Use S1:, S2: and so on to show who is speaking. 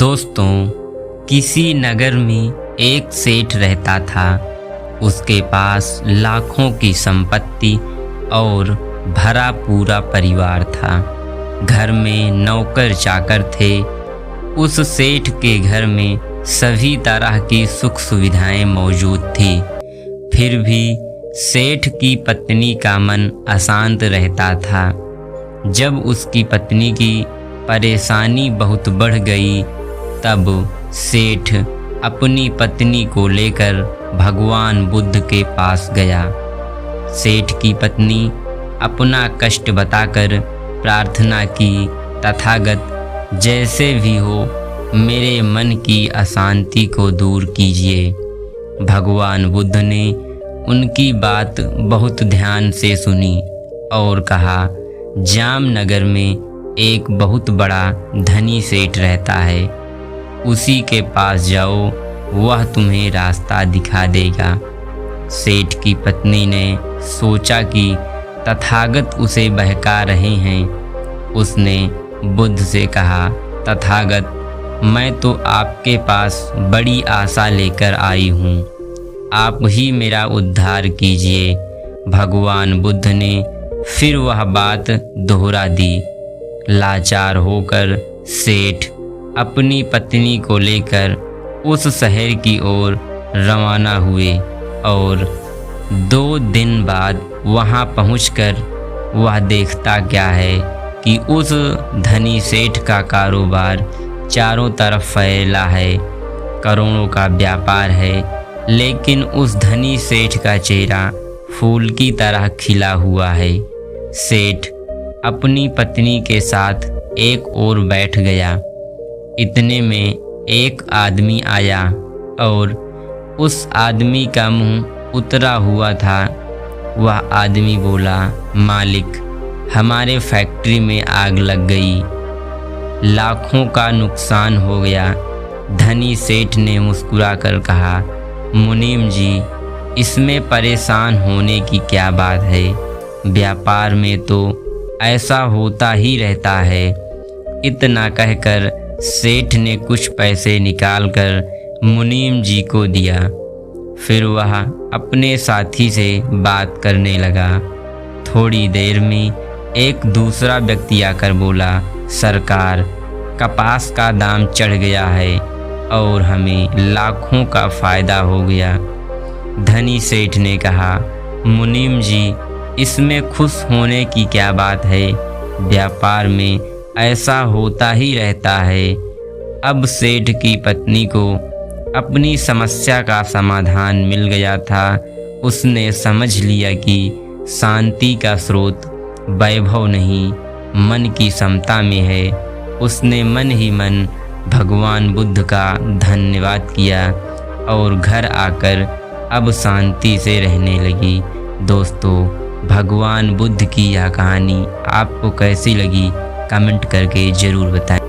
S1: दोस्तों, किसी नगर में एक सेठ रहता था। उसके पास लाखों की संपत्ति और भरा पूरा परिवार था। घर में नौकर चाकर थे। उस सेठ के घर में सभी तरह की सुख सुविधाएं मौजूद थी। फिर भी सेठ की पत्नी का मन अशांत रहता था। जब उसकी पत्नी की परेशानी बहुत बढ़ गई, तब सेठ अपनी पत्नी को लेकर भगवान बुद्ध के पास गया। सेठ की पत्नी अपना कष्ट बताकर प्रार्थना की, तथागत जैसे भी हो मेरे मन की अशांति को दूर कीजिए। भगवान बुद्ध ने उनकी बात बहुत ध्यान से सुनी और कहा, जामनगर में एक बहुत बड़ा धनी सेठ रहता है। उसी के पास जाओ, वह तुम्हें रास्ता दिखा देगा। सेठ की पत्नी ने सोचा कि तथागत उसे बहका रहे हैं। उसने बुद्ध से कहा, तथागत, मैं तो आपके पास बड़ी आशा लेकर आई हूँ। आप ही मेरा उद्धार कीजिए। भगवान बुद्ध ने फिर वह बात दोहरा दी। लाचार होकर सेठ अपनी पत्नी को लेकर उस शहर की ओर रवाना हुए और 2 दिन बाद वहां पहुंचकर वह देखता क्या है कि उस धनी सेठ का कारोबार चारों तरफ फैला है। करोड़ों का व्यापार है, लेकिन उस धनी सेठ का चेहरा फूल की तरह खिला हुआ है। सेठ अपनी पत्नी के साथ एक ओर बैठ गया। इतने में एक आदमी आया और उस आदमी का मुंह उतरा हुआ था। वह आदमी बोला, मालिक, हमारे फैक्ट्री में आग लग गई, लाखों का नुकसान हो गया। धनी सेठ ने मुस्कुराकर कहा, मुनीम जी, इसमें परेशान होने की क्या बात है। व्यापार में तो ऐसा होता ही रहता है। इतना कहकर सेठ ने कुछ पैसे निकालकर मुनीम जी को दिया। फिर वह अपने साथी से बात करने लगा। थोड़ी देर में एक दूसरा व्यक्ति आकर बोला, सरकार, कपास का दाम चढ़ गया है और हमें लाखों का फ़ायदा हो गया। धनी सेठ ने कहा, मुनीम जी, इसमें खुश होने की क्या बात है। व्यापार में ऐसा होता ही रहता है। अब सेठ की पत्नी को अपनी समस्या का समाधान मिल गया था। उसने समझ लिया कि शांति का स्रोत वैभव नहीं, मन की समता में है। उसने मन ही मन भगवान बुद्ध का धन्यवाद किया और घर आकर अब शांति से रहने लगी। दोस्तों, भगवान बुद्ध की यह कहानी आपको कैसी लगी, कमेंट करके ज़रूर बताएं।